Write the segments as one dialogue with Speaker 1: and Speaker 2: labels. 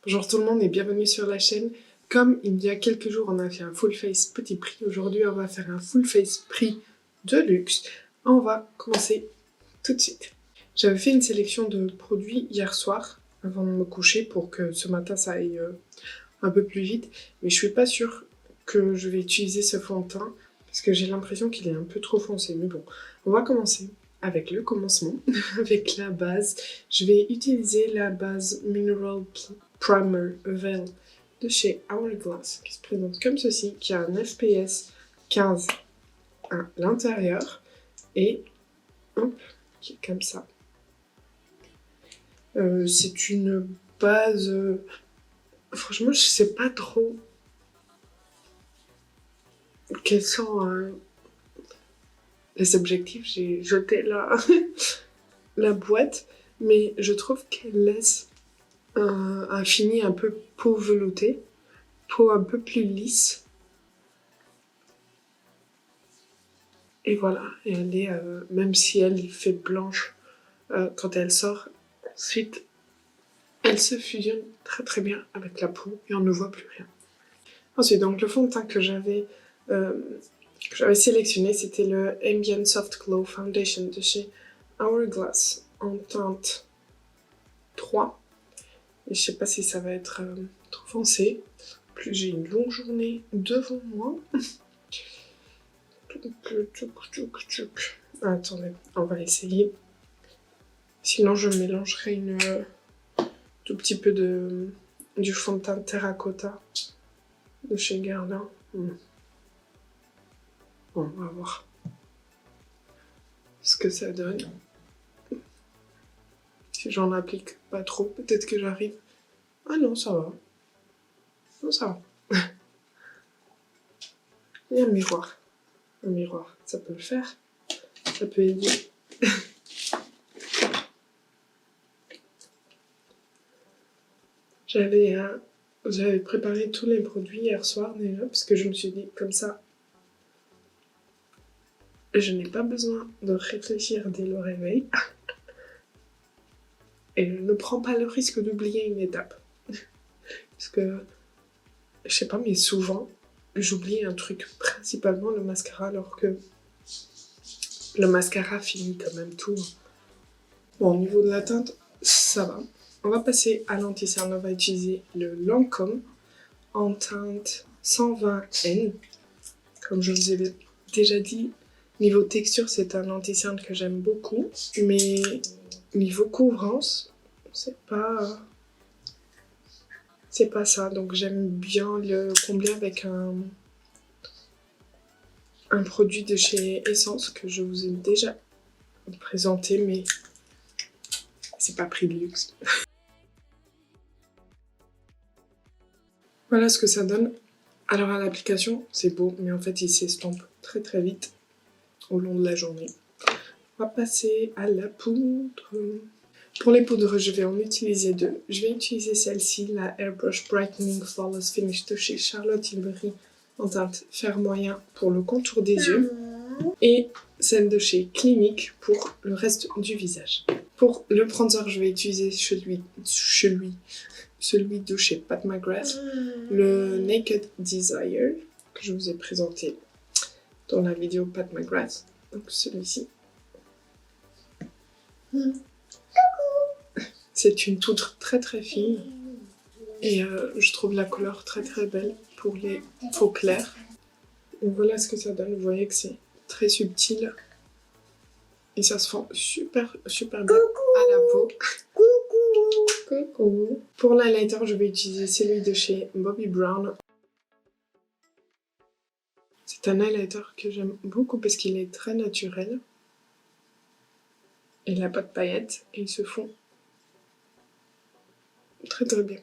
Speaker 1: Bonjour tout le monde et bienvenue sur la chaîne. Comme il y a quelques jours on a fait un full face petit prix, aujourd'hui on va faire un full face prix de luxe. On va commencer tout de suite. J'avais fait une sélection de produits hier soir avant de me coucher pour que ce matin ça aille un peu plus vite. Mais je suis pas sûre que je vais utiliser ce fond de teint parce que j'ai l'impression qu'il est un peu trop foncé. Mais bon, on va commencer avec le commencement, avec la base. Je vais utiliser la base Mineral Primer Veil de chez Hourglass qui se présente comme ceci, qui a un FPS 15 à l'intérieur et hop, qui est comme ça. C'est une base... franchement, je sais pas trop quels sont les objectifs. J'ai jeté la boîte, mais je trouve qu'elle laisse un fini un peu peau veloutée, peau un peu plus lisse. Et voilà, et elle est, même si elle fait blanche quand elle sort, ensuite elle se fusionne très très bien avec la peau et on ne voit plus rien. Ensuite, donc le fond de teint que j'avais sélectionné, c'était le Ambient Soft Glow Foundation de chez Hourglass en teinte 3. Et je sais pas si ça va être trop foncé. En plus, j'ai une longue journée devant moi. Attendez, on va essayer. Sinon, je mélangerai tout petit peu du fond de teint terracotta de chez Guerlain. Bon, on va voir ce que ça donne. Si j'en applique pas trop, peut-être que j'arrive. Ah non, ça va. Non, ça va. Et un miroir. Un miroir, ça peut le faire. Ça peut aider. J'avais préparé tous les produits hier soir déjà, parce que je me suis dit, comme ça, je n'ai pas besoin de réfléchir dès le réveil. Et je ne prends pas le risque d'oublier une étape. Parce que, je sais pas, mais souvent, j'oublie un truc, principalement le mascara, alors que le mascara finit quand même tout. Bon, au niveau de la teinte, ça va. On va passer à l'anti-cerne. On va utiliser le Lancôme en teinte 120N. Comme je vous ai déjà dit, niveau texture, c'est un anti-cerne que j'aime beaucoup. Mais niveau couvrance, c'est pas ça. Donc j'aime bien le combler avec un produit de chez Essence que je vous ai déjà présenté, mais c'est pas prix de luxe. Voilà ce que ça donne. Alors à l'application, c'est beau, mais en fait il s'estompe très très vite au long de la journée. On va passer à la poudre. Pour les poudres, je vais en utiliser deux. Je vais utiliser celle-ci, la Airbrush Brightening Flawless Finish de chez Charlotte Tilbury en teinte fer moyen pour le contour des yeux. Et celle de chez Clinique pour le reste du visage. Pour le bronzer, je vais utiliser celui de chez Pat McGrath, le Naked Desire, que je vous ai présenté dans la vidéo Pat McGrath. Donc celui-ci. C'est une poudre très très fine et je trouve la couleur très très belle pour les peaux claires. Et voilà ce que ça donne. Vous voyez que c'est très subtil et ça se fond super super bien à la peau. Coucou. Pour l'highlighter, je vais utiliser celui de chez Bobbi Brown. C'est un highlighter que j'aime beaucoup parce qu'il est très naturel. Il n'a pas de paillettes et il se fond très très bien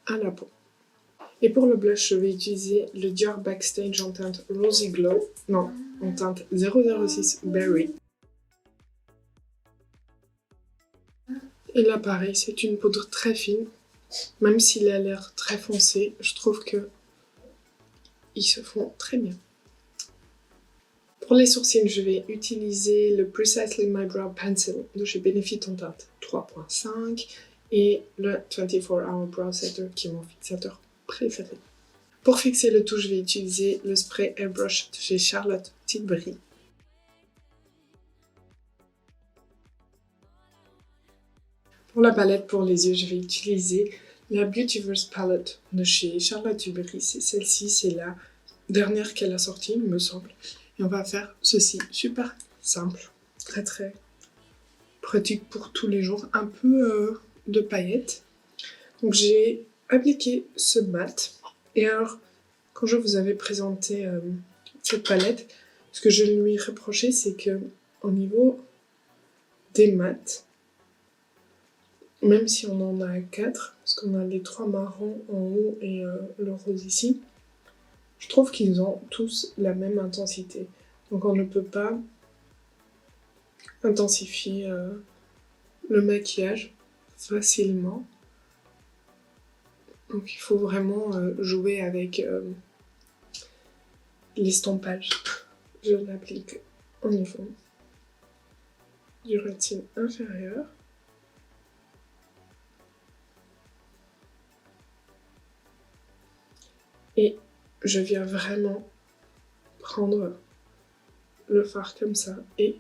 Speaker 1: à la peau. Et pour le blush, je vais utiliser le Dior Backstage en teinte Rosy Glow. Non, en teinte 006 Berry. Et là pareil, c'est une poudre très fine. Même s'il a l'air très foncé, je trouve que ils se font très bien. Pour les sourcils, je vais utiliser le Precisely My Brow Pencil de chez Benefit en teinte 3.5 et le 24 Hour Brow Setter qui est mon fixateur préféré. Pour fixer le tout, je vais utiliser le spray Airbrush de chez Charlotte Tilbury. Pour la palette pour les yeux, je vais utiliser la Beautyverse Palette de chez Charlotte Tilbury. C'est celle-ci, c'est la dernière qu'elle a sortie, il me semble. Et on va faire ceci, super simple, très très pratique pour tous les jours, un peu de paillettes. Donc j'ai appliqué ce mat. Et alors, quand je vous avais présenté cette palette, ce que je lui reprochais, c'est que au niveau des mats, même si on en a 4, parce qu'on a les 3 marrons en haut et le rose ici, je trouve qu'ils ont tous la même intensité. Donc on ne peut pas intensifier le maquillage facilement. Donc il faut vraiment jouer avec l'estompage. Je l'applique au niveau du rétine inférieur. Et je viens vraiment prendre le fard comme ça et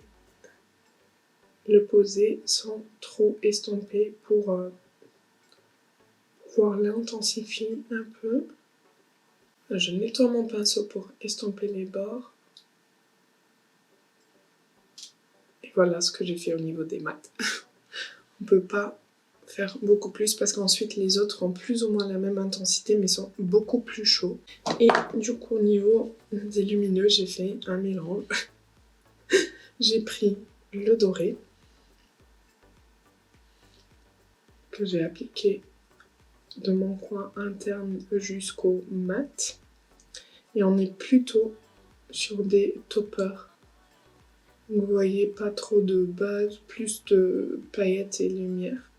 Speaker 1: le poser sans trop estomper pour pouvoir l'intensifier un peu. Je nettoie mon pinceau pour estomper les bords. Et voilà ce que j'ai fait au niveau des mats. On peut pas faire beaucoup plus parce qu'ensuite les autres ont plus ou moins la même intensité mais sont beaucoup plus chauds. Et du coup au niveau des lumineux, j'ai fait un mélange. J'ai pris le doré que j'ai appliqué de mon coin interne jusqu'au mat. Et on est plutôt sur des toppers. Vous voyez, pas trop de base, plus de paillettes et lumière.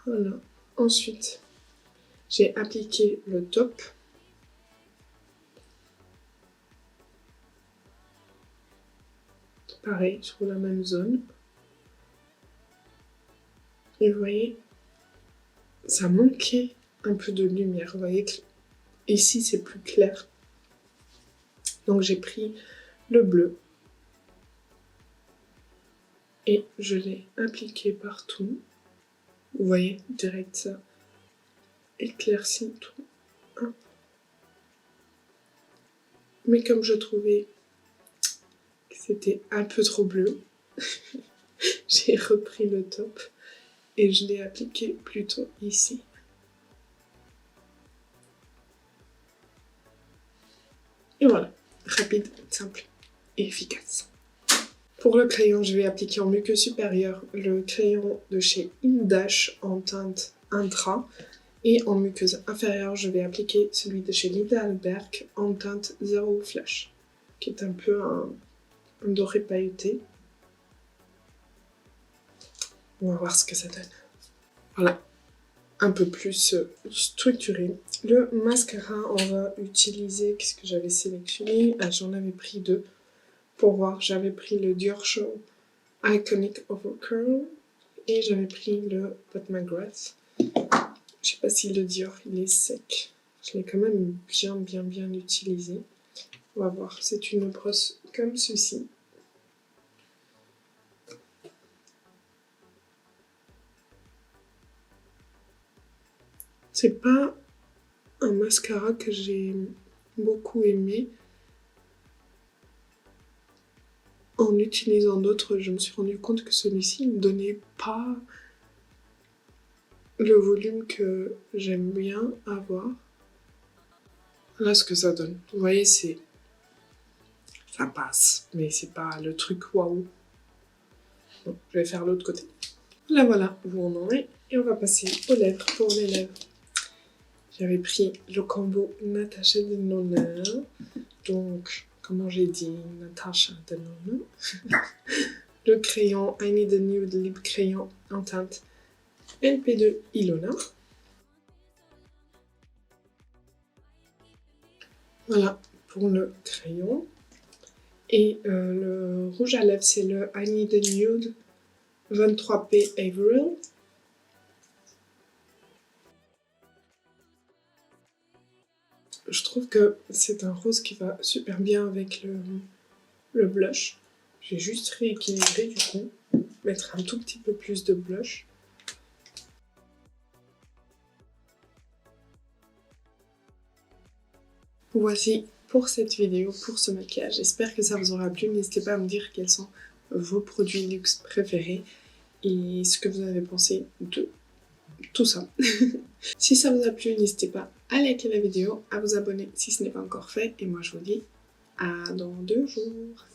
Speaker 1: Voilà. Ensuite, j'ai appliqué le top. Pareil, sur la même zone. Et vous voyez, ça manquait un peu de lumière. Vous voyez que ici, c'est plus clair. Donc j'ai pris le bleu. Et je l'ai appliqué partout. Vous voyez, direct ça éclaircit tout. Mais comme je trouvais que c'était un peu trop bleu, j'ai repris le top et je l'ai appliqué plutôt ici. Et voilà, rapide, simple et efficace. Pour le crayon, je vais appliquer en muqueuse supérieure le crayon de chez Indash en teinte Intra. Et en muqueuse inférieure, je vais appliquer celui de chez Linda Alberg en teinte Zero Flash, qui est un peu un doré pailleté. On va voir ce que ça donne. Voilà, un peu plus structuré. Le mascara, on va utiliser, qu'est-ce que j'avais sélectionné? J'en avais pris 2 pour voir. J'avais pris le Dior Show Iconic Overcurl et j'avais pris le Pat McGrath. Je sais pas si le Dior il est sec. Je l'ai quand même bien utilisé. On va voir, c'est une brosse comme ceci. C'est pas un mascara que j'ai beaucoup aimé. En utilisant d'autres, je me suis rendu compte que celui-ci ne donnait pas le volume que j'aime bien avoir. Là, ce que ça donne. Vous voyez, ça passe, mais c'est pas le truc waouh. Bon, je vais faire l'autre côté. Là, voilà où on en est. Et on va passer aux lèvres. Pour les lèvres, j'avais pris le combo Natasha Denona. Donc, comment j'ai dit, Natasha Denona. Le crayon I Need a Nude Lip Crayon en teinte LP2 Ilona. Voilà pour le crayon. Et le rouge à lèvres, c'est le I Need a Nude 23P Averill. Je trouve que c'est un rose qui va super bien avec le blush. J'ai juste rééquilibré du coup, mettre un tout petit peu plus de blush. Voici pour cette vidéo, pour ce maquillage. J'espère que ça vous aura plu. N'hésitez pas à me dire quels sont vos produits luxe préférés et ce que vous avez pensé de tout ça. Si ça vous a plu, n'hésitez pas à liker la vidéo, à vous abonner si ce n'est pas encore fait. Et moi je vous dis à dans 2 jours.